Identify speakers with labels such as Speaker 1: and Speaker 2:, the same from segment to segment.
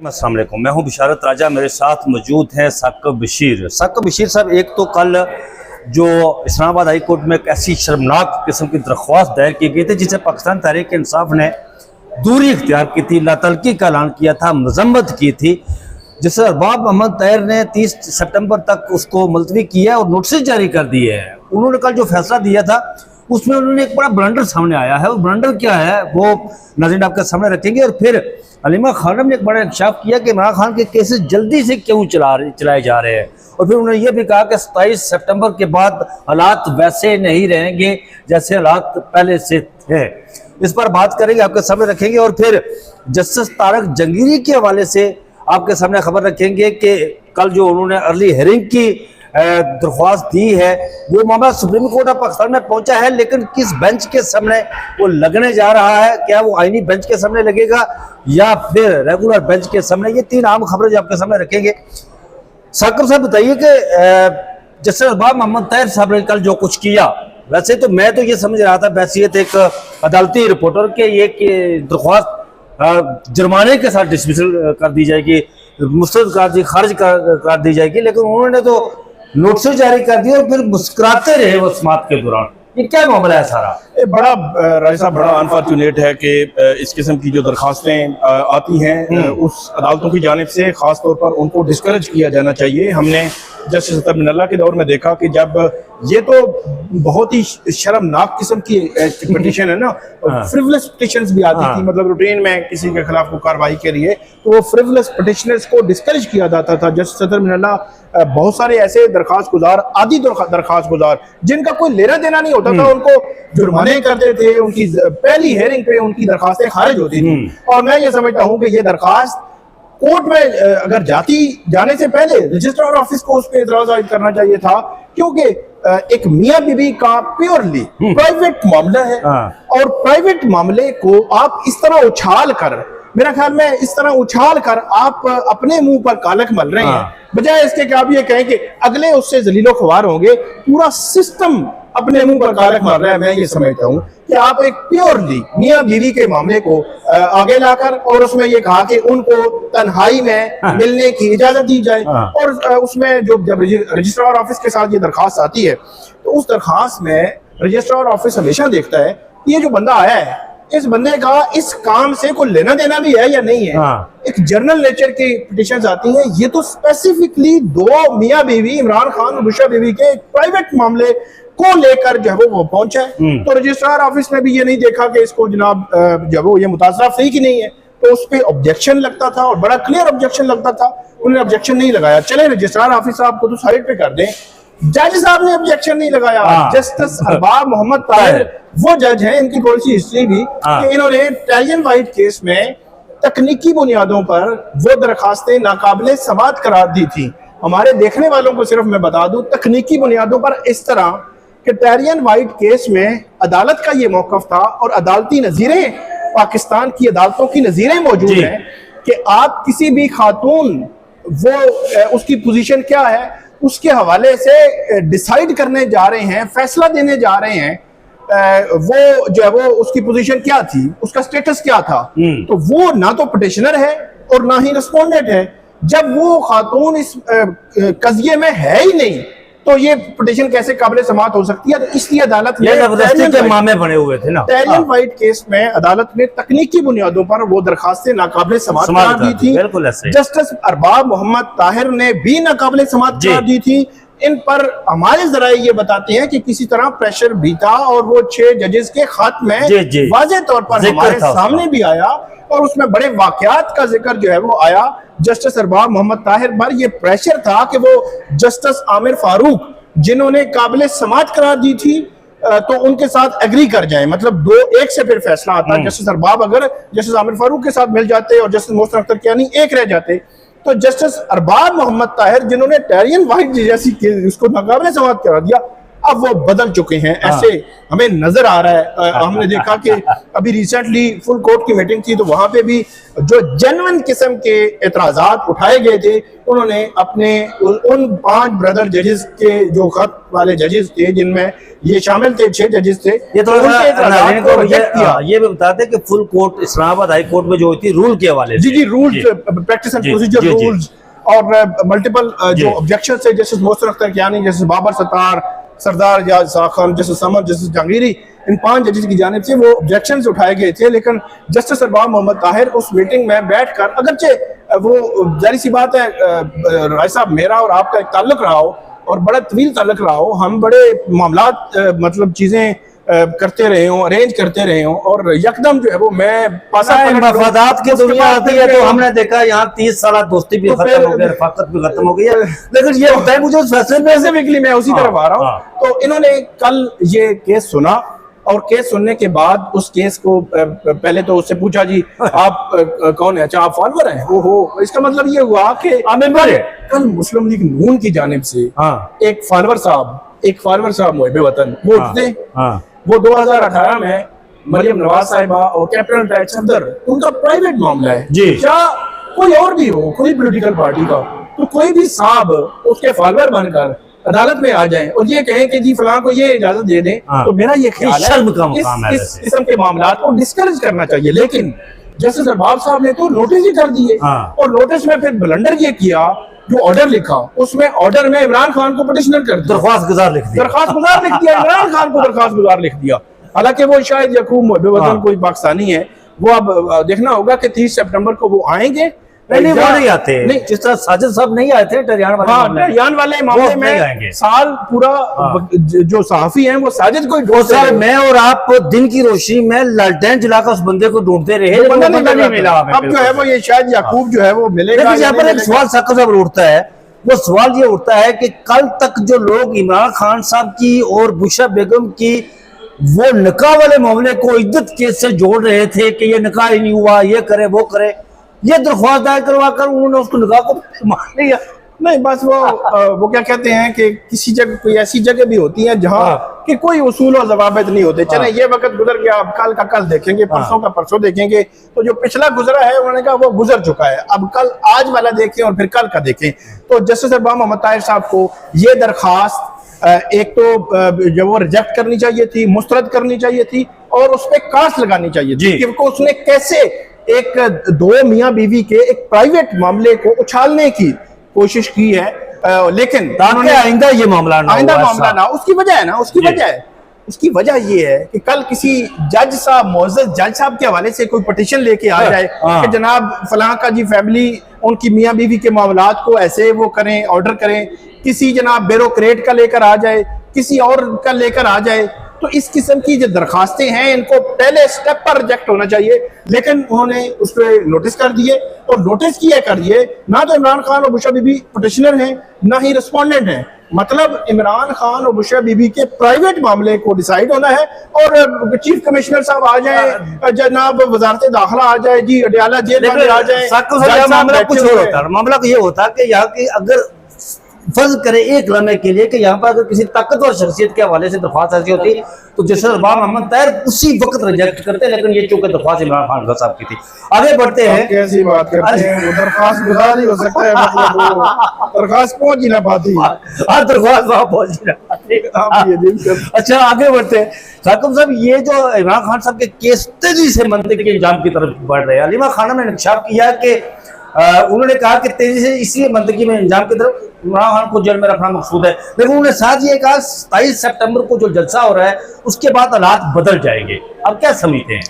Speaker 1: अस्सलाम वालेकुम, मैं हूं बिशारत राजा। मेरे साथ मौजूद हैं साकिब बशीर। साकिब बशीर साहब, एक तो कल जो इस्लामाबाद हाई कोर्ट में एक ऐसी शर्मनाक किस्म की दरख्वास्त दायर की गई थी जिसे पाकिस्तान तहरीक इंसाफ ने दूरी इख्तियार की थी, लातलकी का ऐलान किया था, मजम्मत की थी, जिससे अरबाब मोहम्मद ताहिर ने 30 सितंबर तक उसको मुलतवी किया और नोटिस जारी कर दिए हैं। उन्होंने कल जो फैसला दिया था उसमें उन्होंने एक बड़ा ब्लंडर सामने आया है। वो ब्लंडर क्या है वो नाज़रीन आपके सामने रखेंगे। और फिर हलीमा खानम ने एक बड़ा इंकशाफ किया कि इमरान खान के केसेस जल्दी से क्यों चलाए जा रहे हैं। और फिर उन्होंने ये भी कहा कि 27 सितंबर के बाद हालात वैसे नहीं रहेंगे जैसे हालात पहले से थे। इस पर बात करेंगे, आपके सामने रखेंगे। और फिर जस्टिस तारक जंगीरी के हवाले से आपके सामने खबर रखेंगे कि कल जो उन्होंने अर्ली हेयरिंग की दरख्वास्त दी है वो मामला सुप्रीम कोर्ट ऑफ पाकिस्तान में पहुंचा है, लेकिन किस बेंच के सामने वो लगने जा रहा है, क्या वो आईनी बेंच के सामने लगेगा या फिर रेगुलर बेंच के सामने, ये तीन आम खबरें जो आपके सामने रखेंगे। साकिब साहब बताइए कि जस्टिस अरबाब मोहम्मद ताहिर साहब ने कल जो कुछ किया, वैसे तो मैं तो ये समझ रहा था बैसियत एक अदालती रिपोर्टर के ये कि दरख्वास्त जुर्माने के साथ डिसमिसल कर दी जाएगी, मुस्तरद खारिज कर दी जाएगी, लेकिन उन्होंने तो नोटिस जारी कर दिया और फिर मुस्कुराते रहे वो समात के दौरान। ये क्या मामला है सारा?
Speaker 2: बड़ा राय साहब, बड़ा अनफॉर्चुनेट है कि इस किस्म की जो दरखास्तें आती हैं उस अदालतों की जानिब से खास तौर पर उनको डिस्करेज किया जाना चाहिए। हमने जस्टिस अतर मिनल्ला के दौर में देखा कि जब ये तो बहुत ही शर्मनाक किस्म की पिटीशन है ना, फ्रिवलेस पिटीशंस भी आती थी, मतलब रूटीन में किसी के खिलाफ को कार्रवाई के लिए, तो वो फ्रिवलेस पिटीशनर्स को डिस्करेज किया जाता था। जस्टिस अतर मिनल्ला बहुत सारे ऐसे दरखास्त गुजार, आदि दरखास्त गुजार जिनका कोई लेना देना नहीं होता था, उनको जुर्माने करते थे, उनकी पहली हेयरिंग पे उनकी दरखास्तें खारिज होती थी। और मैं ये समझता हूँ कि ये दरखास्त कोर्ट में अगर जाने से पहले रजिस्ट्रार ऑफिस को उस पर एतराज आयद करना चाहिए था, क्योंकि एक मियां बीवी का प्योरली प्राइवेट मामला है और प्राइवेट मामले को आप इस तरह उछाल कर, मेरा ख्याल में इस तरह उछाल कर आप अपने मुंह पर कालक मल रहे हैं, बजाय इसके कि आप ये कहें कि अगले उससे जलीलो ख्वार होंगे। पूरा सिस्टम अपने मुंह पर कालक मार रहा है। मैं ये समझता हूँ कि आप एक प्योरली मियां बीवी के मामले को आगे लाकर और उसमें ये कहा कि उनको तन्हाई में मिलने की इजाजत दी जाए, और उसमें जब रजिस्ट्रार ऑफिस के साथ ये दरखास्त आती है तो उस दरखास्त में रजिस्ट्रार ऑफिस हमेशा देखता है ये जो बंदा आया है, इस बंदे का इस काम से कोई लेना देना भी है या नहीं है। एक जर्नल नेचर की पिटीशंस आती हैं, ये तो स्पेसिफिकली दो मियां बीवी इमरान खान और बुशरा बीवी के प्राइवेट मामले को लेकर जो है वो पहुंचा है। तो रजिस्ट्रार ऑफिस ने भी ये नहीं देखा कि इसको जनाब जो वो ये मुतासरा फ्री की नहीं है, तो उस पर ऑब्जेक्शन लगता था और बड़ा क्लियर ऑब्जेक्शन लगता था। उन्होंने ऑब्जेक्शन नहीं लगाया, चले रजिस्ट्रार ऑफिस साहब को तो साइड पे कर दें। जज साहब ने ऑब्जेक्शन नहीं लगाया। जस्टिस अरबाब मोहम्मद ताहिर वो जज हैं, इनकी थोड़ी सी हिस्ट्री भी कि इन्होंने टैलियन वाइट केस में तकनीकी बुनियादों पर वो दरखास्तें नाकाबिले समाअत करार दी थी। हमारे देखने वालों को सिर्फ मैं बता दूं, तकनीकी बुनियादों पर इस तरह कि टैलियन वाइट केस में अदालत का ये मौकफ था और अदालती नजीरें, पाकिस्तान की अदालतों की नजीरें मौजूद हैं कि आप किसी भी खातून वो उसकी पोजीशन क्या है उसके हवाले से डिसाइड करने जा रहे हैं, फैसला देने जा रहे हैं, वो जो है वो उसकी पोजीशन क्या थी, उसका स्टेटस क्या था। तो वो ना तो पिटिशनर है और ना ही रिस्पोंडेंट है। जब वो खातून इस कज़िये में है ही नहीं तो ये पिटीशन कैसे काबिल समाअत हो सकती है। तो इसलिए अदालत ने
Speaker 1: मामले बने हुए थे ना,
Speaker 2: टैलियन वाइट केस में अदालत ने तकनीकी बुनियादों पर वो दरखास्तें नाकाबिल समाअत करार दी थी। जस्टिस अरबाब मोहम्मद ताहिर ने भी नाकाबिल समाअत करार दी थी। इन पर हमारे जराये ये बताते हैं कि किसी तरह प्रेशर भी था और वो 6 जजेस के खत में वाज़ेह तौर पर हमारे सामने भी आया और उसमें बड़े वाकयात का जिक्र जो है वो आया। जस्टिस अरबाब मोहम्मद ताहिर पर ये प्रेशर था कि वो जस्टिस आमिर फारूक जिन्होंने काबिल समाअत करार दी थी तो उनके साथ एग्री कर जाएं, मतलब 2-1 से फिर फैसला आता। जस्टिस अरबाब अगर जस्टिस आमिर फारूक के साथ मिल जाते और जस्टिस मोहसिन अख्तर कियानी एक रह जाते, तो जस्टिस अरबाब मोहम्मद ताहिर जिन्होंने टैलियन वाइट जैसी उसको नाकाबिल समाअत करा दिया, अब वो बदल चुके हैं, ऐसे हमें नजर आ रहा है। हमने देखा कि अभी रिसेंटली फुल कोर्ट की मीटिंग थी, तो वहां पे भी जो जेन्युइन किस्म के एतराजात उठाए गए थे, उन्होंने अपने उन 5 ब्रदर जजेस के जो खत वाले जजेस थे, जिनमें ये शामिल थे, 6 जजेस थे,
Speaker 1: ये तो
Speaker 2: उनके एतराजात को रिजेक्ट किया।
Speaker 1: ये भी बताते कि full court Islamabad high court में जो हुई थी रूल के हवाले
Speaker 2: जी rules, practice and procedure rules और मल्टीपल जो ऑब्जेक्शन थे, जैसे मोहसिन अख्तर कियानी, जैसे बाबर सत्तार, सरदार जाज खान, जैसे समर, जैसे जहांगीरी, इन 5 जजेस की जानिब से वो ऑब्जेक्शन उठाए गए थे। लेकिन जस्टिस अरबाब मोहम्मद ताहिर उस मीटिंग में बैठकर, अगरचे वो जाहिर सी बात है राय साहब, मेरा और आपका एक ताल्लुक रहा हो और बड़ा तवील ताल्लुक रहा हो, हम बड़े मामलात मतलब चीजें करते रहे हों, अरेंज करते रहे हों, और यकदम जो है वो मैं
Speaker 1: मफादात की दुनिया आती है, तो हमने देखा यहाँ 30 साल दोस्ती भी खत्म हो गई, रफाकत भी खत्म हो गई है। लेकिन ये होता है मुझे
Speaker 2: स्पेसिफिकली मैं उसी तरफ आ रहा हूँ। तो इन्होंने कल ये केस सुना, और केस सुनने के बाद उस केस को पहले तो उससे पूछा, जी आप कौन है? अच्छा, आप फॉलोअर हैं? ओहो, इसका मतलब ये हुआ कि कल मुस्लिम लीग नून की जानिब से एक फॉलोअर साहब मुहिब वतन, वो उठते, वो 2018 में मरियम नवाज साहिबा और कैप्टन टैक्स सफदर, उनका प्राइवेट मामला है जी, क्या कोई और भी हो, कोई पॉलिटिकल पार्टी का, तो कोई भी साहब उसके फॉलोअर बनकर अदालत में आ जाएं और ये कहें कि जी फलां को ये इजाजत दे दें, तो मेरा ये ख्याल है इस किस्म के मामलात को डिस्करेज करना चाहिए। लेकिन जस्टिस अरबाब साहब ने तो नोटिस ही कर दिए, और नोटिस में फिर ब्लंडर ये किया, जो ऑर्डर लिखा उसमें ऑर्डर में इमरान खान को पटिशनर कर दिया, दरख्वास्त गुजार लिख दिया, इमरान खान को दरख्वास्त गुजार लिख दिया। हालांकि वो शायद यकूब मुहिब वतन कोई पाकिस्तानी है, वो अब देखना होगा कि 30 सितंबर को वो आएंगे।
Speaker 1: नहीं, वो नहीं आते, नहीं, जिस तरह साजिद साहब नहीं आए थे टरियान
Speaker 2: वाले मामले में साल पूरा जो सहाफी हैं वो साजिद को
Speaker 1: सर, मैं और आप दिन की रोशनी में लालटेन जलाकर उस बंदे को ढूंढते रहे,
Speaker 2: बंदा नहीं मिला। अब जो है वो ये शायद याकूब जो है वो मिलेगा।
Speaker 1: यहाँ पर एक सवाल साकिब साहब उठता है, वो सवाल ये उठता है कि कल तक जो लोग इमरान खान साहब की और बुशरा बेगम की वो निकाह वाले मामले को इद्दत केस से जोड़ रहे थे कि ये निकाह ही नहीं हुआ, ये करे वो करे, ये दरख्वास्त दायर करवा कर उन्होंने उसको निकाह को मान लिया।
Speaker 2: नहीं, बस वो क्या कहते हैं कि किसी जगह कोई ऐसी जगह भी होती है जहाँ कि कोई उसूल और जवाबित नहीं होते। चले ये वक्त गुजर गया, अब कल का कल देखेंगे, परसों का परसों देखेंगे, तो जो पिछला गुजरा है उन्होंने कहा वो गुजर चुका है, अब कल आज वाला देखें और फिर कल का देखें। तो जस्टिस अरबाब मोहम्मद ताहिर साहब को ये दरख्वास्त एक तो जब वो रिजेक्ट करनी चाहिए थी, मुस्तरद करनी चाहिए थी, और उस पर कास लगानी चाहिए थी कि उसने कैसे एक 2 मियाँ बीवी के एक प्राइवेट मामले को उछालने की कोशिश की है। लेकिन
Speaker 1: आइंदा ये मामला
Speaker 2: ना, उसकी वजह है ना, उसकी वजह ये है कि कल किसी जज साहब, मोअज़्ज़ज़ जज साहब के हवाले से कोई पिटीशन लेके आ जाए कि जनाब फलां का जी फैमिली उनकी मियाँ बीवी के मामलात को ऐसे वो करें, ऑर्डर करें, किसी जनाब ब्यूरोक्रेट का लेकर आ जाए, किसी और का लेकर आ जाए, तो इस किस्म की जो दरखास्तें हैं इनको पहले स्टेप पर रिजेक्ट होना चाहिए। लेकिन उन्होंने उस पर नोटिस कर दिए, और नोटिस किया कर दिए, ना तो इमरान खान और बुशरा बीबी पिटिशनर हैं, ना ही रिस्पोंडेंट हैं। मतलब इमरान खान और बुशरा बीबी के प्राइवेट मामले को डिसाइड होना है, और चीफ कमिश्नर साहब आ जाए, जनाब वजारत दाखिला आ जाए, जी अडयाला जेल वाले आ जाए।
Speaker 1: मामला कुछ और होता है, मामला ये होता है कि यहाँ की अगर फर्ज करे एक लम्हे के लिए कि यहाँ पर अगर किसी ताकतवर शख्सियत के हवाले से दरख्वास्त ऐसी होती तो जस्टिस अरबाब मोहम्मद ताहिर उसी वक्त रिजेक्ट करते, लेकिन ये चूंकि दरख्वास्त इमरान खान साहब की थी। आगे बढ़ते हैं,
Speaker 2: कैसी बात करते हैं, वो दरख्वास्त गुजार ही हो सकता है, मतलब दरख्वास्त पहुंच ही ना पाती,
Speaker 1: दरख्वास्त वहां पहुंच ही ना पाती। अच्छा, आगे बढ़ते हैं साकिब साहब, ये जो इमरान खान साहब के केस तेजी से मंतक के इंजाम की तरफ बढ़ रहे हैं, अलीमा खानम ने इंकशाफ किया कि उन्होंने कहा कि तेजी से इसलिए मंतकी में इंजाम की तरफ इमरान खान को जेल में रखना मकसूद है, लेकिन उन्होंने साथ ये कहा 27 सितंबर को जो जलसा हो रहा है उसके बाद हालात बदल जाएंगे। अब क्या समझते हैं?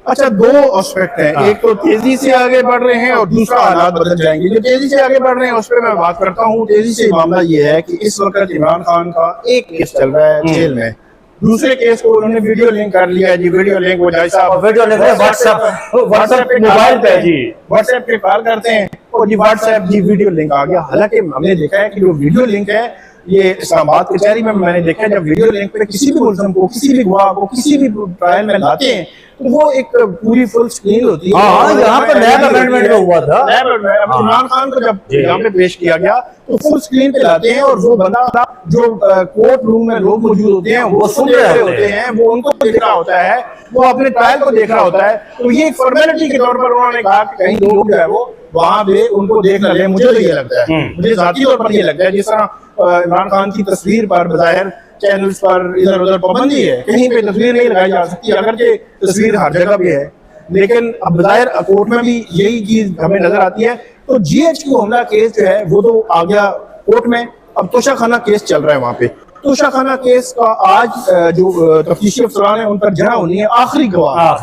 Speaker 2: अच्छा, 2 एस्पेक्ट हैं, एक तो तेजी से आगे बढ़ रहे हैं और दूसरा हालात बदल जाएंगे। जो तेजी से आगे बढ़ रहे हैं उस पर मैं बात करता हूँ। तेजी से मामला ये है कि इस वक्त इमरान खान का एक केस चल रहा है जेल में, दूसरे केस को उन्होंने वीडियो लिंक कर लिया है जी, वीडियो लिंक वो जज साहब
Speaker 1: वीडियो लिंक व्हाट्सएप पे मोबाइल पे जी,
Speaker 2: व्हाट्सएप पे कॉल करते हैं और जी व्हाट्सएप जी वीडियो लिंक आ गया। हालांकि हमने देखा है कि जो वीडियो लिंक है ये इस्लामाबाद कचहरी में मैंने देखा है, जब वीडियो लिंक पे किसी भी मुल्ज़िम को, किसी भी गवाह को, किसी भी ट्रायल में लाते हैं तो वो एक पूरी फुल स्क्रीन होती है।
Speaker 1: हाँ, यहाँ पर नया अमेंडमेंट में हुआ था।
Speaker 2: इमरान खान को जब यहाँ पे पेश किया गया तो फुल स्क्रीन पे लाते हैं, और वो बंदा जो कोर्ट रूम में लोग मौजूद होते हैं वो सुन रहे होते हैं, वो उनको देख रहा होता है, वो अपने ट्रायल को देख रहा होता है। तो ये एक फॉर्मेलिटी के तौर पर उन्होंने कहा कि कहीं लोग जो है वो वहां पे उनको देख लगे। मुझे तो ये लगता है, मुझे जाती तौर पर ये लगता है, जिस तरह इमरान खान की तस्वीर पर बज़ाहिर चैनल्स पर इधर उधर पाबंदी है, कहीं पे तस्वीर नहीं लगाई जा सकती, अगर ये तस्वीर हर जगह पे है, लेकिन अब बज़ाहिर कोर्ट में भी यही चीज हमें नजर आती है। तो GHQ हमला केस जो है वो तो आ गया कोर्ट में, अब तोशाखाना केस चल रहा है वहां पे। तोशाखाना केस का आज जो तफ्तीशी अफसरान है उन पर जरा होनी है आखिरी गवाह।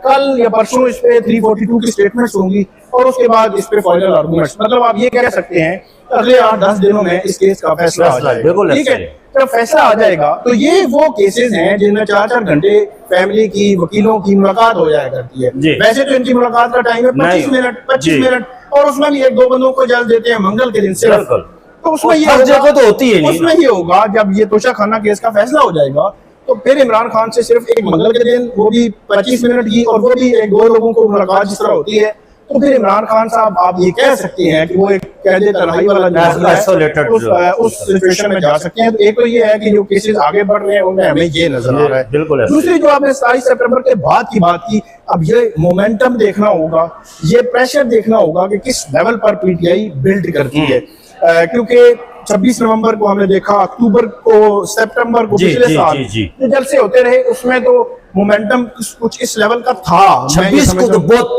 Speaker 2: कल या परसों इस पे 342 की स्टेटमेंट्स होंगी, और उसके बाद इस पे फाइनल आर्गुमेंट्स। मतलब आप ये कह सकते हैं अगले 8-10 दिनों में इस केस का फैसला आ जाएगा। ठीक है, जब फैसला आ जाएगा तो ये वो केसेस हैं जिनमें 4-4 घंटे फैमिली की, वकीलों की मुलाकात हो जाया करती है। वैसे तो इनकी मुलाकात का टाइम है 25 मिनट, और उसमें भी 1-2 बंदों को इजाजत देते हैं मंगल के दिन सिर्फ। तो उसमें ये तो होती है, उसमें ये होगा जब ये तोशाखाना केस का फैसला हो जाएगा तो फिर इमरान खान से सिर्फ एक मंगल के दिन, वो भी 25 मिनट की, और वो भी 1-2 लोगों को मुलाकात जिस तरह होती है, तो फिर इमरान खान साहब आप ये कह सकते हैं कि वो एक कैद तन्हाई वाला उस सिचुएशन में जा सकते हैं। तो एक तो ये है कि जो केसेस आगे बढ़ रहे हैं उनमें हमें ये नजर आ रहा है। बिल्कुल। दूसरी जो आपने 27 सितंबर के बाद की बात की, अब ये मोमेंटम देखना होगा, ये प्रेशर देखना होगा कि किस लेवल पर PTI बिल्ड करती है, क्योंकि 26 नवंबर को हमने देखा, अक्टूबर को, सितंबर को, पिछले साल जो जलसे होते रहे उसमें तो मोमेंटम कुछ इस लेवल का था।
Speaker 1: 26 को तो बहुत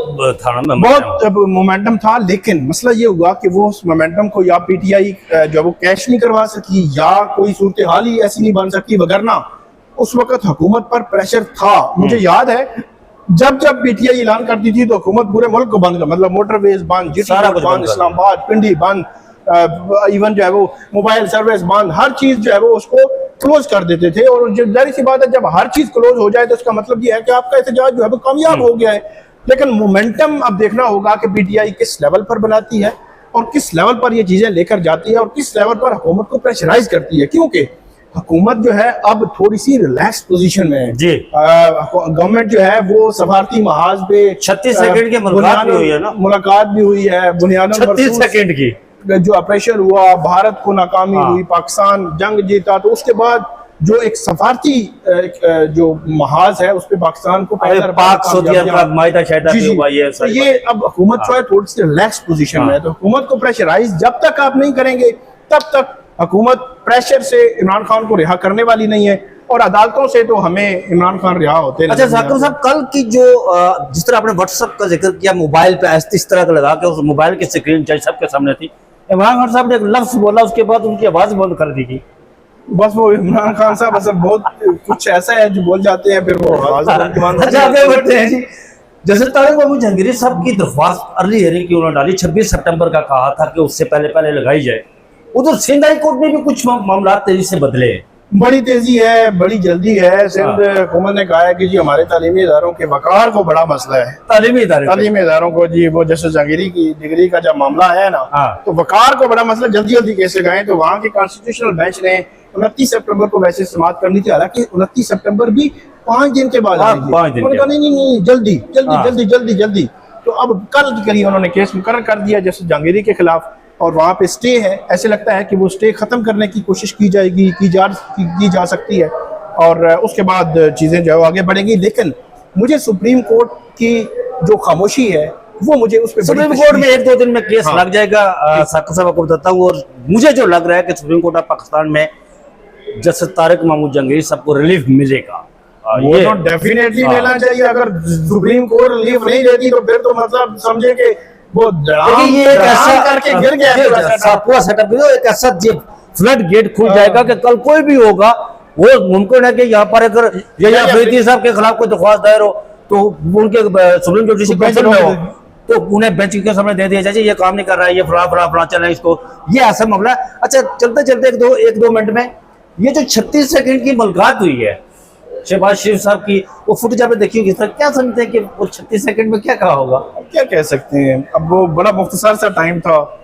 Speaker 2: मोमेंटम था, लेकिन मसला ये हुआ कि वो उस मोमेंटम को या PTI जो वो कैश नहीं करवा सकी, या कोई सूरत हाल ही ऐसी नहीं बन सकती, वगरना उस वक्त हुकूमत पर प्रेशर था। मुझे याद है जब PTI ऐलान करती थी तो हुकूमत पूरे मुल्क को बंद कर, मतलब मोटरवेज बंद, बंद, इस्लामाबाद, पिंडी बंद, इवन जो है वो मोबाइल सर्विस बंद, हर चीज जो है वो उसको क्लोज कर देते थे। और जो जाहिर सी बात है जब हर चीज क्लोज हो जाए तो उसका मतलब ये है कि आपका एहतजाज जो है वो कामयाब हो गया है। लेकिन मोमेंटम अब देखना होगा कि PTI किस लेवल पर बनाती है और किस लेवल पर ये चीजें लेकर जाती है और किस लेवल पर हुकूमत को प्रेशराइज करती है, क्योंकि हुकूमत जो है अब थोड़ी सी रिलैक्स पोजीशन में है। गवर्नमेंट जो है वो सफारती महाज पे
Speaker 1: 36 सेकंड की
Speaker 2: मुलाकात भी हुई है, बुनियादी
Speaker 1: 36 सेकंड की
Speaker 2: जो ऑपरेशन हुआ, भारत को नाकामी हुई, पाकिस्तान जंग जीता, तो उसके बाद जो एक सफारती जो महाज है उस पे पाकिस्तान को तो ये अब हुकूमत जो है थोड़ी सी रिलैक्स पोजीशन में है। तो हुकूमत को प्रेशराइज जब तक आप नहीं करेंगे तब तक हुकूमत प्रेशर से इमरान खान को रिहा करने वाली नहीं है, और अदालतों से तो हमें इमरान खान रिहा होते हैं।
Speaker 1: अच्छा जाकिर साहब, कल की जो जिस तरह आपने व्हाट्सएप का जिक्र किया, मोबाइल पे इस तरह का लगा के उस मोबाइल की स्क्रीन जज साहब के सामने थी, इमरान खान साहब ने एक लफ्ज बोला, उसके बाद उनकी आवाज बंद कर दी गई।
Speaker 2: बस वो इमरान खान साहब असल बहुत कुछ ऐसा है जो बोल जाते हैं, फिर वो
Speaker 1: बढ़ते हैं जी। जैसे तारिक महमूद जहांगीरी साहब की दरख्वास्त अर्ली हेयरिंग की उन्होंने डाली, 26 सितंबर का कहा था कि उससे पहले लगाई जाए। उधर सिंध हाई कोर्ट में भी कुछ मामला तेजी से बदले हैं,
Speaker 2: बड़ी तेजी है, बड़ी जल्दी है। सिंध हुकूमत ने कहा है कि जी हमारे तालीमी इदारों के वकार को बड़ा मसला है, तालीमी इदारों को जी, वो जैसे जहांगीरी की डिग्री का जब मामला है ना, तो वकार को बड़ा मसला, जल्दी केस लगाएं। तो वहाँ के कॉन्स्टिट्यूशनल बेंच ने 29 सितंबर को वैसे समाप्त करनी थी, हालांकि 29 सितंबर भी 5 दिन के बाद नहीं, जल्दी। तो अब कल के करीब उन्होंने केस मुकर्रर कर दिया जैसे जहांगीरी के खिलाफ, और वहाँ पे स्टे है। ऐसे लगता है कि वो स्टे खत्म करने की कोशिश की जाएगी, की जा सकती है, और उसके बाद चीजें जो आगे बढ़ेंगी। लेकिन मुझे सुप्रीम कोर्ट की जो खामोशी है वो मुझे उस पर,
Speaker 1: सुप्रीम कोर्ट में 1-2 दिन में केस लग जाएगा। साकिब साहब आपको बताता हूँ, और मुझे जो लग रहा है कि सुप्रीम कोर्ट ऑफ पाकिस्तान में जस्टिस तारिक महमूद जहांगीरी साहब को रिलीफ मिलेगा।
Speaker 2: वो तो डेफिनेटली मिलना चाहिए। अगर सुप्रीम कोर्ट रिलीफ नहीं देती तो फिर तो मतलब समझे कि वो
Speaker 1: ये एक ऐसा करके गिर गया, पूरा सेटअप एक ऐसा फ्लड गेट खुल जाएगा कि कल कोई भी होगा, वो मुमकिन है कि यहाँ पर अगर अफरीदी साहब के खिलाफ कोई दरख्वास्त दायर हो तो उनके सुप्रीम जुडिशल काउंसिल में हो तो उन्हें बेंच के सामने दे दिया जाए, ये काम नहीं कर रहा है, ये फला चल रहा है, इसको ये ऐसा मामला है। अच्छा चलते एक दो मिनट में ये जो 36 सेकंड की मुलाकात हुई है शहबाज शरीफ साहब की, वो फुटेज आपने देखी होगी, क्या समझते हैं कि वो 36 सेकंड में क्या कहा होगा?
Speaker 2: क्या कह सकते हैं, अब वो बड़ा मुख्तसर सा टाइम था।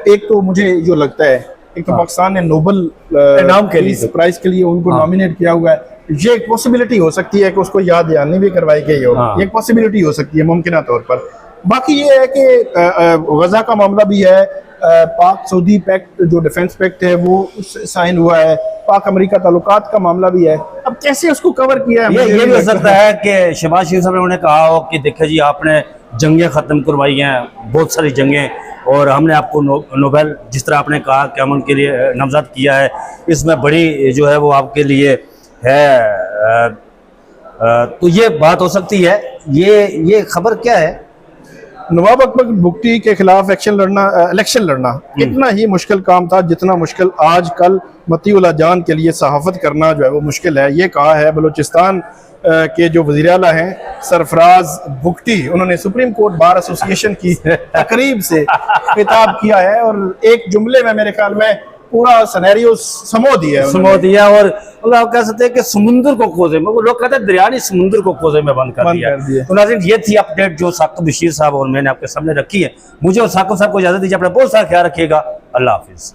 Speaker 2: एक तो मुझे जो लगता है, एक तो पाकिस्तान ने नोबल इनाम के लिए प्राइज के लिए उनको नॉमिनेट किया हुआ है, ये एक पॉसिबिलिटी हो सकती है कि उसको याद दहानी भी करवाई गई हो,
Speaker 1: हाँ।
Speaker 2: ये एक पॉसिबिलिटी हो सकती है मुमकिन तौर पर। बाकी ये है कि गजा का मामला भी है, पाक सऊदी पैक्ट जो डिफेंस पैक्ट है वो साइन हुआ है, पाक अमेरिका ताल्लुकात का मामला भी है। अब कैसे उसको कवर किया है,
Speaker 1: ये भी हो सकता है कि शहबाज शरीफ साहब ने उन्हें कहा हो कि देखिए जी आपने जंगें ख़त्म करवाई हैं, बहुत सारी जंगें, और हमने आपको नोबेल जिस तरह आपने कहा कि अमन के लिए नामजद किया है, इसमें बड़ी जो है वो आपके लिए है। तो ये बात हो सकती है। ये खबर क्या है?
Speaker 2: नवाब अकबर भुट्टी के खिलाफ इलेक्शन लड़ना इतना ही मुश्किल काम था जितना मुश्किल आज कल मतीउल्लाह जान के लिए सहाफत करना जो है वो मुश्किल है। ये कहा है बलूचिस्तान के जो वज़ीर आला हैं सरफराज भुट्टी, उन्होंने सुप्रीम कोर्ट बार एसोसिएशन की तकरीब से खिताब किया है और एक जुमले में मेरे ख्याल में पूरा सिनेरियो समो दिया
Speaker 1: और आप कह सकते हैं कि समुद्र को कोसे में, वो लोग कहते हैं दरिया ने समुद्र को कोसे में बंद कर दिया। तो नाज़रीन ये थी अपडेट जो साकिब बशीर साहब और मैंने आपके सामने रखी है। मुझे और साकिब साहब को इजाजत दीजिए, अपना बहुत सारा ख्याल रखिएगा। अल्लाह हाफिज।